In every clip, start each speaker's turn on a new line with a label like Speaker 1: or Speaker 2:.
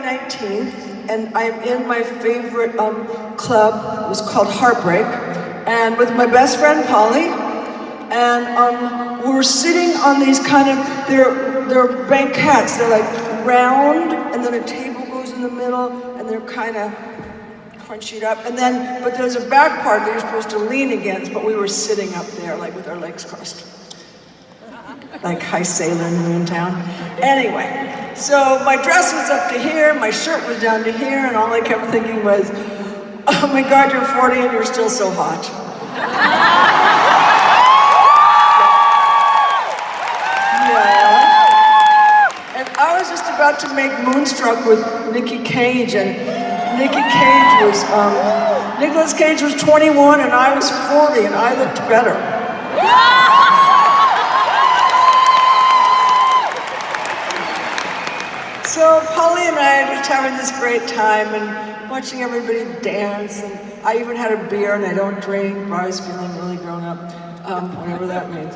Speaker 1: 19th, and I'm in my favorite club. It was called Heartbreak, and with my best friend Polly, and we're sitting on these kind of they're banquettes. They're like round, and then a table goes in the middle, and they're kind of crunched up, and then but there's a back part that you're supposed to lean against. But we were sitting up there, like with our legs crossed. Like high sailor in town. Anyway, so my dress was up to here, my shirt was down to here, and all I kept thinking was, oh my God, you're 40 and you're still so hot. Yeah. And I was just about to make Moonstruck with Nicky Cage, and Nicolas Cage was 21 and I was 40, and I looked better. So Polly and I are just having this great time and watching everybody dance, and I even had a beer, and I don't drink, but I was feeling really grown up, whatever that means.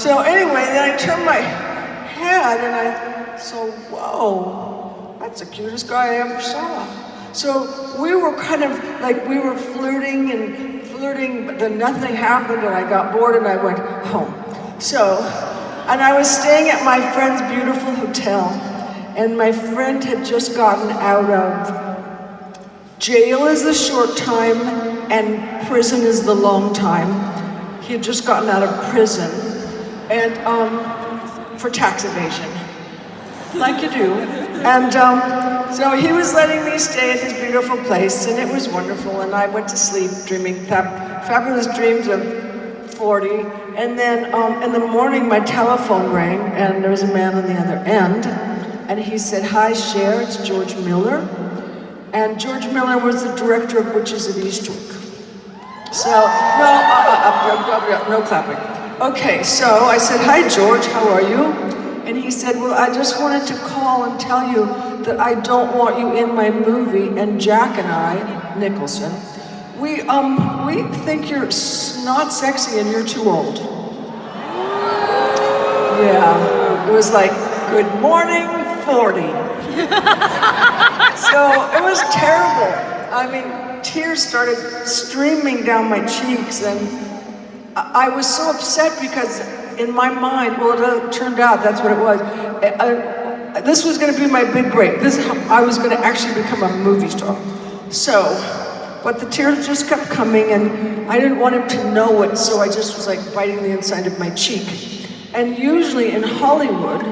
Speaker 1: So anyway, then I turned my head and I saw, whoa, that's the cutest guy I ever saw. So we were kind of like, we were flirting, but then nothing happened, and I got bored and I went home. And I was staying at my friend's beautiful hotel. And my friend had just gotten out of jail is the short time and prison is the long time. He had just gotten out of prison and for tax evasion, like you do. And so he was letting me stay at his beautiful place, and it was wonderful. And I went to sleep dreaming fabulous dreams of 40. And then in the morning, my telephone rang, and there was a man on the other end. And he said, "Hi, Cher, it's George Miller." And George Miller was the director of Witches of Eastwick. So, no clapping. Okay, so I said, "Hi, George, how are you?" And he said, "Well, I just wanted to call and tell you that I don't want you in my movie, and Jack and I, Nicholson, we think you're not sexy and you're too old." Yeah, it was like, good morning, 40. So it was terrible. I mean, tears started streaming down my cheeks, and I was so upset because in my mind, well, it turned out that's what it was. This was going to be my big break. I was going to actually become a movie star. But the tears just kept coming, and I didn't want him to know it, so I just was like biting the inside of my cheek. And usually in Hollywood,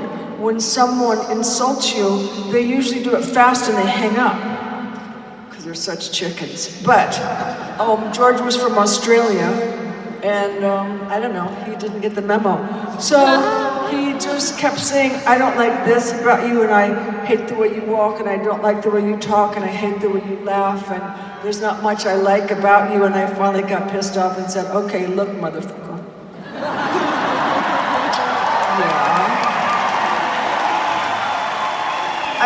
Speaker 1: when someone insults you, they usually do it fast and they hang up, because they're such chickens. But George was from Australia, and I don't know, he didn't get the memo. So he just kept saying, "I don't like this about you, and I hate the way you walk, and I don't like the way you talk, and I hate the way you laugh, and there's not much I like about you." And I finally got pissed off and said, "Okay, look, motherfucker."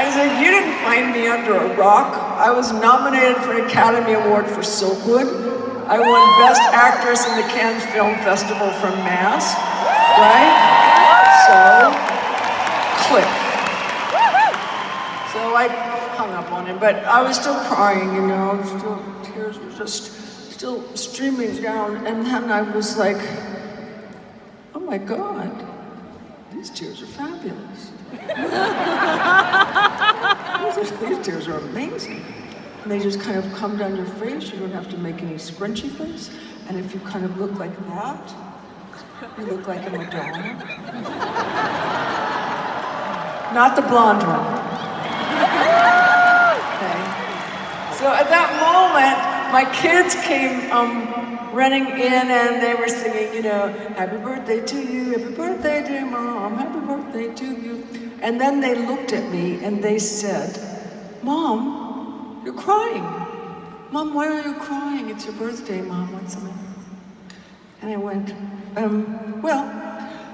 Speaker 1: I said, "You didn't find me under a rock. I was nominated for an Academy Award for Silkwood. I won Best Actress in the Cannes Film Festival for Mask," right? So, click. So I hung up on him, but I was still crying, you know, tears were just still streaming down, and then I was like, oh my God, these tears are fabulous. These tears are amazing. And they just kind of come down your face. You don't have to make any scrunchy face. And if you kind of look like that, you look like a Madonna. Not the blonde one. Okay. So at that moment, my kids came running in, and they were singing, you know, "Happy birthday to you, happy birthday dear Mom, happy birthday to you." And then they looked at me and they said, "Mom, you're crying. Mom, why are you crying? It's your birthday, Mom, what's the matter?" And I went, well,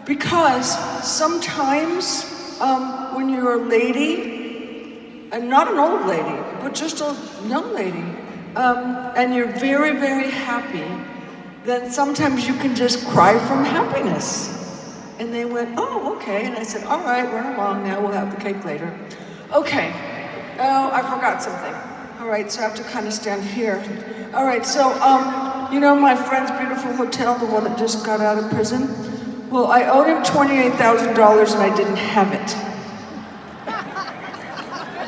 Speaker 1: because sometimes when you're a lady, and not an old lady, but just a young lady, and you're very, very happy, then sometimes you can just cry from happiness. And they went, "Oh, okay." And I said, "All right, run along now, we'll have the cake later." Okay, I forgot something. All right, so I have to kind of stand here. All right, so, you know my friend's beautiful hotel, the one that just got out of prison? Well, I owed him $28,000 and I didn't have it.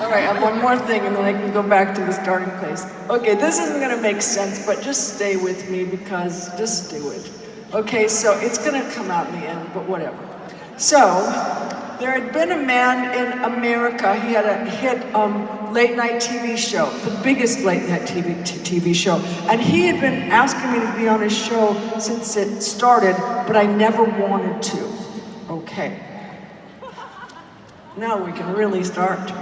Speaker 1: All right, I have one more thing and then I can go back to the starting place. Okay, this isn't gonna make sense, but just stay with me because, just do it. Okay, so it's gonna come out in the end, but whatever. So, there had been a man in America, he had a hit late night TV show, the biggest late night TV show. And he had been asking me to be on his show since it started, but I never wanted to. Okay. Now we can really start.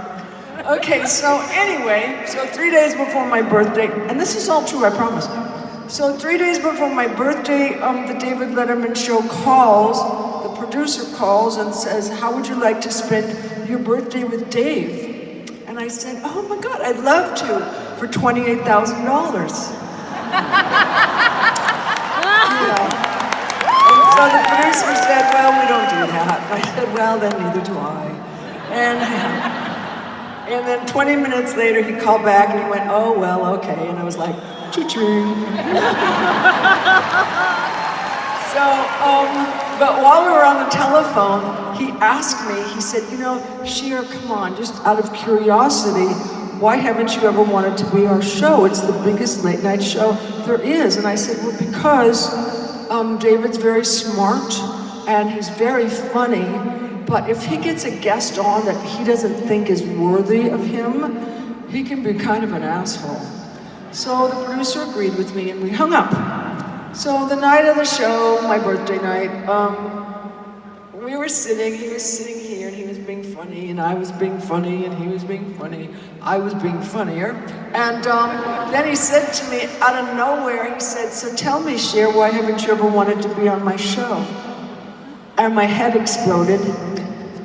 Speaker 1: Okay, so anyway, so 3 days before my birthday, and this is all true, I promise. So 3 days before my birthday, the David Letterman show calls, the producer calls and says, how would you like to spend your birthday with Dave? And I said, oh my God, I'd love to, for $28,000. You know. And so the producer said, well, we don't do that. I said, well, then neither do I. And then 20 minutes later, he called back and he went, oh, well, okay. And I was like, cha-ching. So, but while we were on the telephone, he asked me, he said, you know, Cher, come on, just out of curiosity, why haven't you ever wanted to be our show? It's the biggest late night show there is. And I said, well, because David's very smart and he's very funny, but if he gets a guest on that he doesn't think is worthy of him, he can be kind of an asshole. So the producer agreed with me and we hung up. So the night of the show, my birthday night, we were sitting, he was sitting here and he was being funny and I was being funny and he was being funny. I was being funnier. And then he said to me out of nowhere, he said, so tell me, Cher, why haven't you ever wanted to be on my show? And my head exploded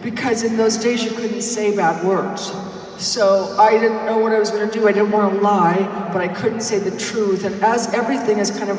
Speaker 1: because in those days you couldn't say bad words. So I didn't know what I was gonna do. I didn't want to lie, but I couldn't say the truth. And as everything has kind of